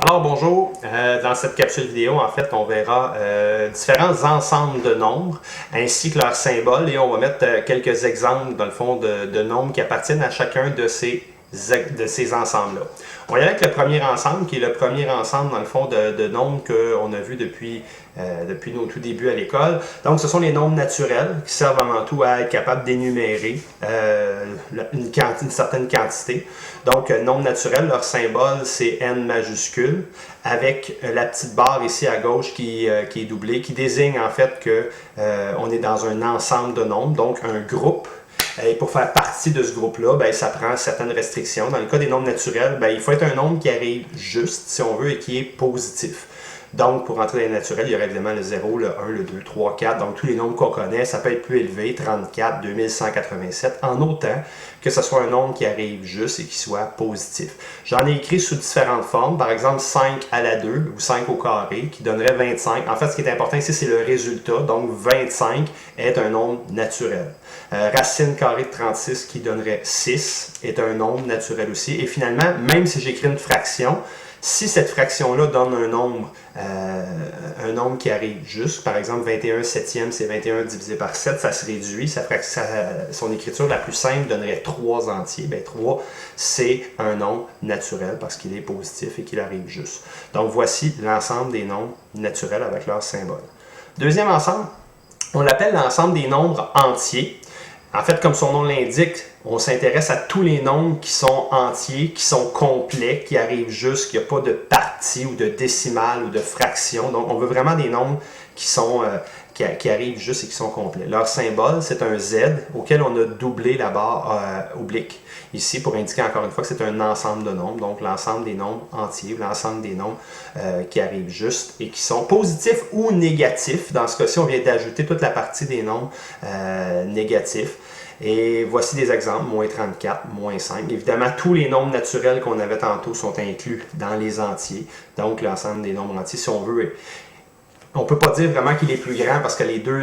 Alors bonjour, dans cette capsule vidéo, en fait, on verra différents ensembles de nombres ainsi que leurs symboles et on va mettre quelques exemples, dans le fond, de nombres qui appartiennent à chacun de ces ensembles-là. On va y aller avec le premier ensemble, qui est le premier ensemble, dans le fond, de nombres qu'on a vu depuis nos tout débuts à l'école. Donc, ce sont les nombres naturels qui servent avant tout à être capable d'énumérer une certaine quantité. Donc, nombre naturel, leur symbole, c'est N majuscule, avec la petite barre ici à gauche qui est doublée, qui désigne en fait qu'on est dans un ensemble de nombres, donc un groupe. Et pour faire partie de ce groupe-là, ben, ça prend certaines restrictions. Dans le cas des nombres naturels, ben, il faut être un nombre qui arrive juste, si on veut, et qui est positif. Donc, pour rentrer dans les naturels, il y aurait évidemment le 0, le 1, le 2, 3, 4. Donc, tous les nombres qu'on connaît, ça peut être plus élevé, 34, 2187, en autant que ce soit un nombre qui arrive juste et qui soit positif. J'en ai écrit sous différentes formes. Par exemple, 5 à la 2 ou 5 au carré, qui donnerait 25. En fait, ce qui est important ici, c'est le résultat. Donc, 25 est un nombre naturel. Racine carrée de 36, qui donnerait 6, est un nombre naturel aussi. Et finalement, même si j'écris une fraction, si cette fraction-là donne un nombre qui arrive juste, par exemple 21 septième, c'est 21 divisé par 7, ça se réduit, son écriture la plus simple donnerait 3 entiers. Bien, 3, c'est un nombre naturel parce qu'il est positif et qu'il arrive juste. Donc, voici l'ensemble des nombres naturels avec leurs symboles. Deuxième ensemble, on l'appelle l'ensemble des nombres entiers. En fait, comme son nom l'indique, on s'intéresse à tous les nombres qui sont entiers, qui sont complets, qui arrivent juste, qu'il n'y a pas de partie ou de décimale ou de fraction. Donc, on veut vraiment des nombres qui arrivent juste et qui sont complets. Leur symbole, c'est un Z auquel on a doublé la barre oblique ici pour indiquer encore une fois que c'est un ensemble de nombres, donc l'ensemble des nombres entiers, l'ensemble des nombres qui arrivent juste et qui sont positifs ou négatifs. Dans ce cas-ci, on vient d'ajouter toute la partie des nombres négatifs. Et voici des exemples, moins 34, moins 5. Évidemment, tous les nombres naturels qu'on avait tantôt sont inclus dans les entiers. Donc, l'ensemble des nombres entiers, si on veut, on ne peut pas dire vraiment qu'il est plus grand parce que les deux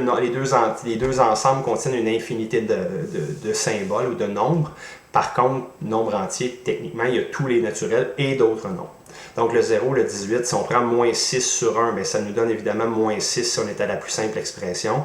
ensembles contiennent une infinité de symboles ou de nombres. Par contre, nombre entier, techniquement, il y a tous les naturels et d'autres nombres. Donc, le 0, le 18, si on prend moins 6 sur 1, bien, ça nous donne évidemment moins 6 si on est à la plus simple expression.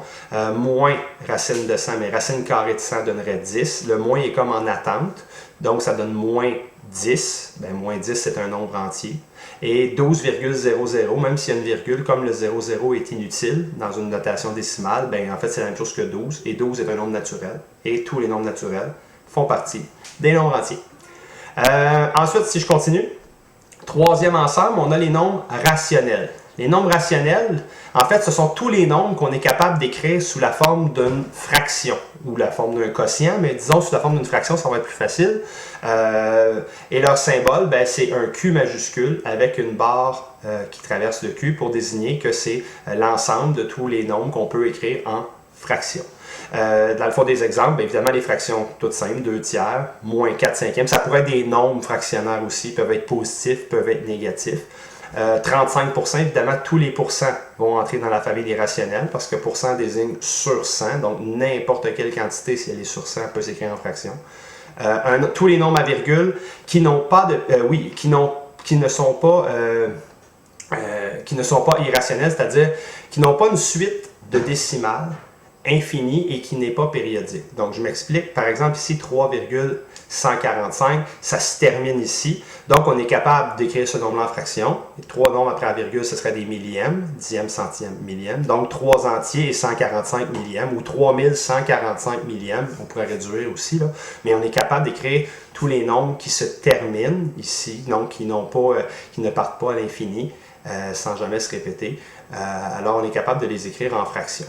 Moins racine de 100, mais racine carrée de 100 donnerait 10. Le moins est comme en attente, donc ça donne moins 10. Bien, moins 10, c'est un nombre entier. Et 12,00, même s'il y a une virgule, comme le 00 est inutile dans une notation décimale, bien, en fait, c'est la même chose que 12. Et 12 est un nombre naturel. Et tous les nombres naturels font partie des nombres entiers. Ensuite, si je continue, troisième ensemble, on a les nombres rationnels. Les nombres rationnels, en fait, ce sont tous les nombres qu'on est capable d'écrire sous la forme d'une fraction ou la forme d'un quotient, mais disons sous la forme d'une fraction, ça va être plus facile. Et leur symbole, ben, c'est un Q majuscule avec une barre qui traverse le Q pour désigner que c'est l'ensemble de tous les nombres qu'on peut écrire en fraction. Dans le fond des exemples, bien évidemment, les fractions toutes simples, 2 tiers, moins 4 cinquièmes, ça pourrait être des nombres fractionnaires aussi, peuvent être positifs, peuvent être négatifs. 35%, évidemment, tous les pourcents vont entrer dans la famille des rationnels parce que pourcent désigne sur 100, donc n'importe quelle quantité, si elle est sur 100, peut s'écrire en fraction. Tous les nombres à virgule qui n'ont pas de... qui ne sont pas irrationnels, c'est-à-dire qui n'ont pas une suite de décimales infini et qui n'est pas périodique. Donc, je m'explique. Par exemple, ici, 3,145, ça se termine ici. Donc, on est capable d'écrire ce nombre en fraction. 3 nombres après la virgule, ce serait des millièmes, dixième, centième, millième. Donc, 3 entiers et 145 millièmes, ou 3145 millièmes. On pourrait réduire aussi, là. Mais on est capable d'écrire tous les nombres qui se terminent ici, donc qui ne partent pas à l'infini, sans jamais se répéter. Alors, on est capable de les écrire en fractions.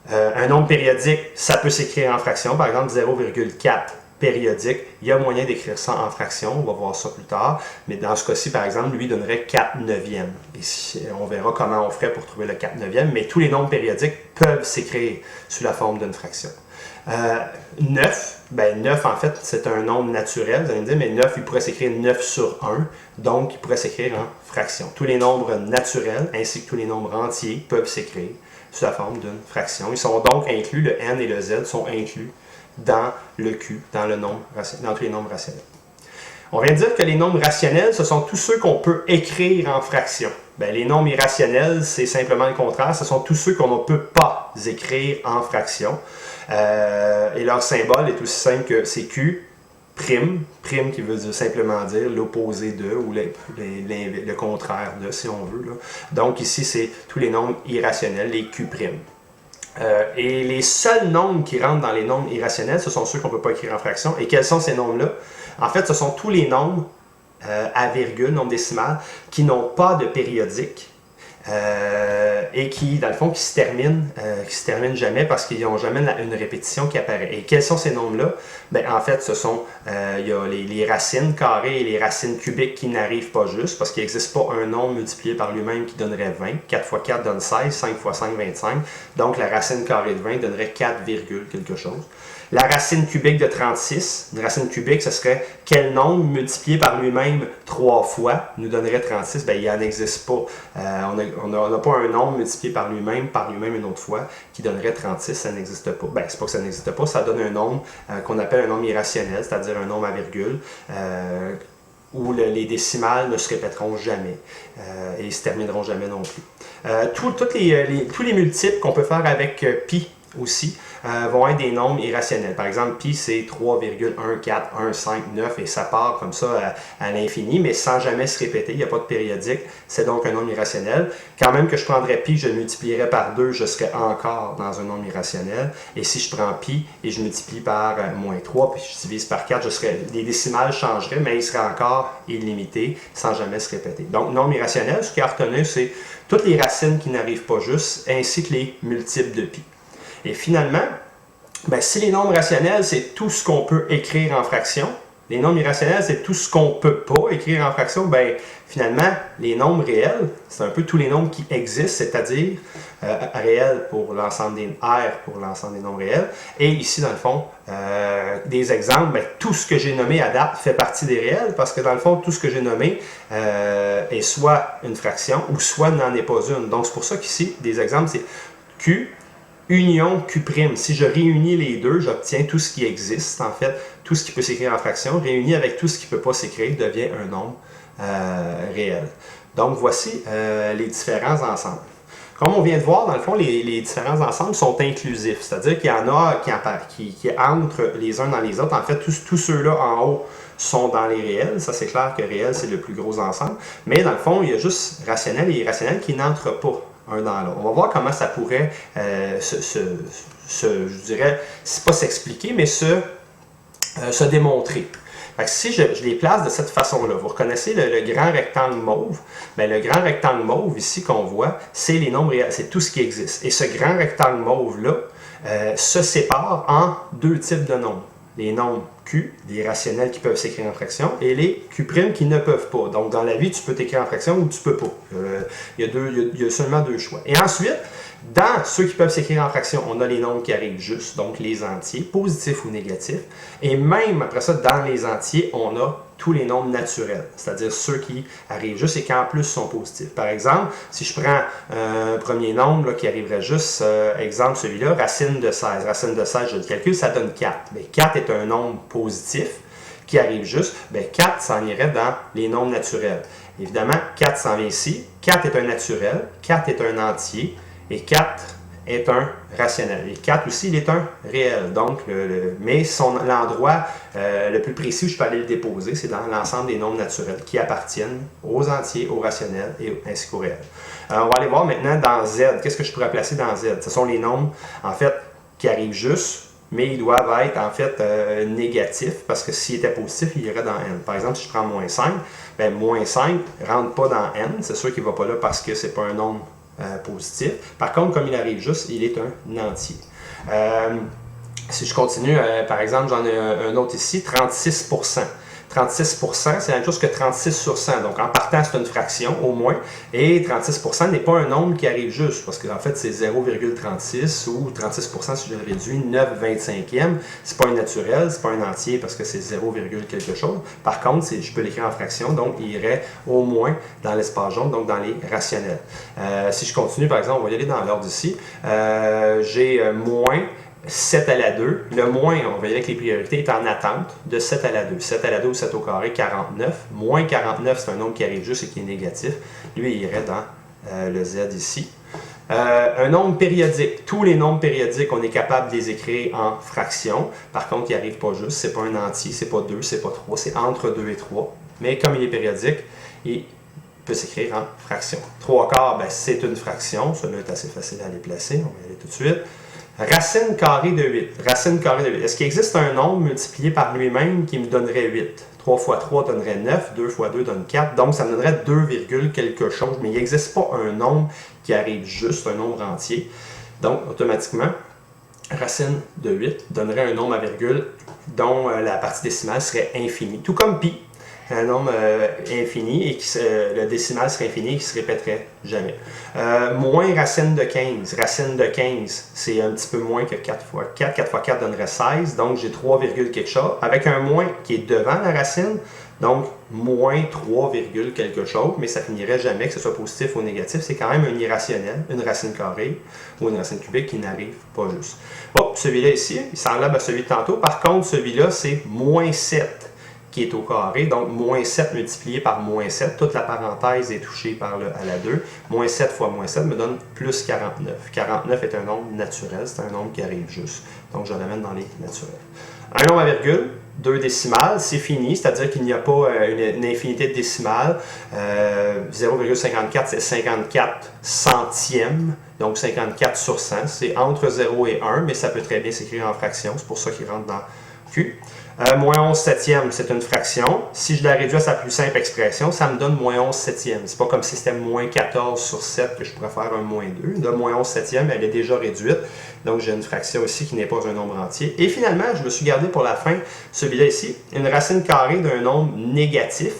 Un nombre périodique, ça peut s'écrire en fraction. Par exemple, 0,4 périodique. Il y a moyen d'écrire ça en fraction. On va voir ça plus tard. Mais dans ce cas-ci, par exemple, lui donnerait 4 neuvièmes. Ici, on verra comment on ferait pour trouver le 4 neuvième. Mais tous les nombres périodiques peuvent s'écrire sous la forme d'une fraction. 9, ben 9 en fait c'est un nombre naturel, vous allez me dire, mais 9 il pourrait s'écrire 9 sur 1, donc il pourrait s'écrire en fraction. Tous les nombres naturels ainsi que tous les nombres entiers peuvent s'écrire sous la forme d'une fraction. Ils sont donc inclus, le N et le Z sont inclus dans le Q, dans tous les nombres rationnels. On vient de dire que les nombres rationnels, ce sont tous ceux qu'on peut écrire en fractions. Ben, les nombres irrationnels, c'est simplement le contraire. Ce sont tous ceux qu'on ne peut pas écrire en fractions. Et leur symbole est aussi simple que c'est Q', prime qui veut simplement dire l'opposé de ou le contraire de, si on veut. Là. Donc ici, c'est tous les nombres irrationnels, les Q'. Et les seuls nombres qui rentrent dans les nombres irrationnels, ce sont ceux qu'on ne peut pas écrire en fractions. Et quels sont ces nombres-là? En fait, ce sont tous les nombres à virgule, nombre décimal, qui n'ont pas de périodique et qui, dans le fond, qui se terminent jamais parce qu'ils n'ont jamais une répétition qui apparaît. Et quels sont ces nombres-là? Ben, en fait, ce sont il y a les racines carrées et les racines cubiques qui n'arrivent pas juste parce qu'il n'existe pas un nombre multiplié par lui-même qui donnerait 20. 4 fois 4 donne 16, 5 fois 5, 25. Donc, la racine carrée de 20 donnerait 4, quelque chose. La racine cubique de 36, une racine cubique, ce serait quel nombre multiplié par lui-même 3 fois nous donnerait 36? Bien, il n'en existe pas. On n'a pas un nombre multiplié par lui-même une autre fois qui donnerait 36, ça n'existe pas. Bien, c'est pas que ça n'existe pas, ça donne un nombre qu'on appelle un nombre irrationnel, c'est-à-dire un nombre à virgule, où les décimales ne se répéteront jamais et ne se termineront jamais non plus. Tous les multiples qu'on peut faire avec pi aussi vont être des nombres irrationnels. Par exemple, pi c'est 3,14159 et ça part comme ça à l'infini, mais sans jamais se répéter, il n'y a pas de périodique, c'est donc un nombre irrationnel. Quand même que je prendrais pi, je le multiplierais par 2, je serais encore dans un nombre irrationnel. Et si je prends pi et je multiplie par moins 3, puis je divise par 4, les décimales changeraient, mais il serait encore illimité, sans jamais se répéter. Donc, nombre irrationnel, ce qui est à retenir, c'est toutes les racines qui n'arrivent pas juste, ainsi que les multiples de pi. Et finalement, ben, si les nombres rationnels, c'est tout ce qu'on peut écrire en fractions, les nombres irrationnels, c'est tout ce qu'on ne peut pas écrire en fractions, ben, finalement, les nombres réels, c'est un peu tous les nombres qui existent, c'est-à-dire réels pour l'ensemble des R pour l'ensemble des nombres réels. Et ici, dans le fond, des exemples, ben, tout ce que j'ai nommé à date fait partie des réels, parce que dans le fond, tout ce que j'ai nommé est soit une fraction ou soit n'en est pas une. Donc, c'est pour ça qu'ici, des exemples, c'est Q, union Q'. Si je réunis les deux, j'obtiens tout ce qui existe, en fait, tout ce qui peut s'écrire en fraction, réuni avec tout ce qui ne peut pas s'écrire, devient un nombre réel. Donc, voici les différents ensembles. Comme on vient de voir, dans le fond, les différents ensembles sont inclusifs, c'est-à-dire qu'il y en a qui entrent les uns dans les autres. En fait, tous ceux-là en haut sont dans les réels. Ça, c'est clair que réel, c'est le plus gros ensemble. Mais dans le fond, il y a juste rationnel et irrationnel qui n'entrent pas un dans l'autre. On va voir comment ça pourrait je dirais, c'est pas s'expliquer, mais se démontrer. Fait que si je les place de cette façon-là, vous reconnaissez le grand rectangle mauve, bien, le grand rectangle mauve ici qu'on voit, c'est les nombres réels, c'est tout ce qui existe. Et ce grand rectangle mauve-là se sépare en deux types de nombres. Les nombres Q, les rationnels qui peuvent s'écrire en fraction, et les Q' qui ne peuvent pas. Donc, dans la vie, tu peux t'écrire en fraction ou tu peux pas. Il y a seulement deux choix. Et ensuite, dans ceux qui peuvent s'écrire en fraction, on a les nombres qui arrivent juste, donc les entiers, positifs ou négatifs. Et même après ça, dans les entiers, on a tous les nombres naturels, c'est-à-dire ceux qui arrivent juste et qui en plus sont positifs. Par exemple, si je prends un premier nombre là, qui arriverait juste, exemple celui-là, racine de 16. Racine de 16, je le calcule, ça donne 4. Mais 4 est un nombre positif qui arrive juste. Bien, 4 s'en irait dans les nombres naturels. Évidemment, 4 s'en vient ici. 4 est un naturel, 4 est un entier et 4 est un rationnel. Et 4 aussi, il est un réel. Donc, mais l'endroit le plus précis où je peux aller le déposer, c'est dans l'ensemble des nombres naturels qui appartiennent aux entiers, aux rationnels et ainsi qu'aux réels. On va aller voir maintenant dans Z. Qu'est-ce que je pourrais placer dans Z? Ce sont les nombres, en fait, qui arrivent juste, mais ils doivent être, en fait, négatifs, parce que s'ils étaient positifs, ils iraient dans N. Par exemple, si je prends moins 5, bien, moins 5 ne rentre pas dans N. C'est sûr qu'il ne va pas là parce que ce n'est pas un nombre positif. Par contre, comme il arrive juste, il est un entier. Si je continue, par exemple, j'en ai un autre ici, 36%. 36%, c'est la même chose que 36 sur 100. Donc, en partant, c'est une fraction, au moins. Et 36% n'est pas un nombre qui arrive juste, parce qu'en fait, c'est 0,36 ou 36%, si je le réduis, 9/25e. C'est pas un naturel, c'est pas un entier, parce que c'est 0, quelque chose. Par contre, je peux l'écrire en fraction, donc il irait au moins dans l'espace jaune, donc dans les rationnels. Si je continue, par exemple, on va y aller dans l'ordre ici. J'ai moins 7 à la 2. Le moins, on va dire avec les priorités, est en attente de 7 à la 2. 7 à la 2 ou 7 au carré, 49. Moins 49, c'est un nombre qui arrive juste et qui est négatif. Lui, il irait dans le Z ici. Un nombre périodique. Tous les nombres périodiques, on est capable de les écrire en fractions. Par contre, il n'arrive pas juste. C'est pas un entier, c'est pas 2, c'est pas 3. C'est entre 2 et 3. Mais comme il est périodique, il peut s'écrire en fractions. 3 quarts, ben, c'est une fraction. Celui-là est assez facile à les placer. On va y aller tout de suite. Racine carrée de 8. Racine carrée de 8. Est-ce qu'il existe un nombre multiplié par lui-même qui me donnerait 8? 3 fois 3 donnerait 9, 2 fois 2 donne 4, donc ça me donnerait 2, quelque chose, mais il n'existe pas un nombre qui arrive juste, un nombre entier. Donc, automatiquement, racine de 8 donnerait un nombre à virgule dont la partie décimale serait infinie. Tout comme pi, un nombre infini, et le décimal serait infini et qui ne se répéterait jamais. Moins racine de 15. Racine de 15, c'est un petit peu moins que 4 fois 4. 4 fois 4 donnerait 16, donc j'ai 3, quelque chose. Avec un moins qui est devant la racine, donc moins 3, quelque chose, mais ça finirait jamais, que ce soit positif ou négatif. C'est quand même un irrationnel, une racine carrée ou une racine cubique qui n'arrive pas juste. Bon, celui-là ici, il semblable à celui de tantôt. Par contre, celui-là, c'est moins 7. Qui est au carré, donc moins 7 multiplié par moins 7, toute la parenthèse est touchée par le à la 2, moins 7 fois moins 7 me donne plus 49. 49 est un nombre naturel, c'est un nombre qui arrive juste, donc je l'amène dans les naturels. Un nombre à virgule, 2 décimales, c'est fini, c'est-à-dire qu'il n'y a pas une infinité de décimales. 0,54, c'est 54 centièmes, donc 54 sur 100, c'est entre 0 et 1, mais ça peut très bien s'écrire en fraction, c'est pour ça qu'il rentre dans Q. Moins 11 septièmes, c'est une fraction. Si je la réduis à sa plus simple expression, ça me donne moins 11 septièmes. C'est pas comme si c'était moins 14 sur 7 que je pourrais faire un moins 2. De moins 11 septièmes, elle est déjà réduite. Donc j'ai une fraction ici qui n'est pas un nombre entier. Et finalement, je me suis gardé pour la fin celui-là ici, une racine carrée d'un nombre négatif.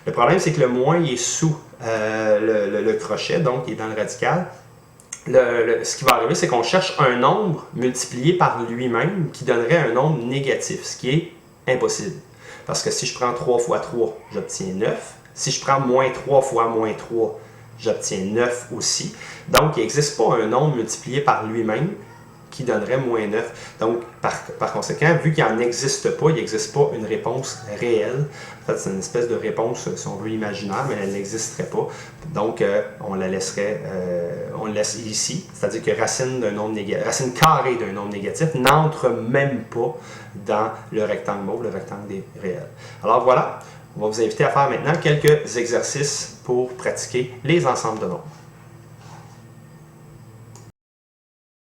Le problème, c'est que le moins il est sous le crochet, donc il est dans le radical. Ce qui va arriver, c'est qu'on cherche un nombre multiplié par lui-même qui donnerait un nombre négatif, ce qui est impossible. Parce que si je prends 3 fois 3, j'obtiens 9. Si je prends moins 3 fois moins 3, j'obtiens 9 aussi. Donc, il n'existe pas un nombre multiplié par lui-même qui donnerait moins 9. Donc, par conséquent, vu qu'il n'en existe pas, il n'existe pas une réponse réelle. En fait, c'est une espèce de réponse, si on veut, imaginaire, mais elle n'existerait pas. Donc, on la laisserait, on le laisse ici. C'est-à-dire que racine carrée d'un nombre négatif n'entre même pas dans le rectangle mauve, le rectangle des réels. Alors voilà, on va vous inviter à faire maintenant quelques exercices pour pratiquer les ensembles de nombres.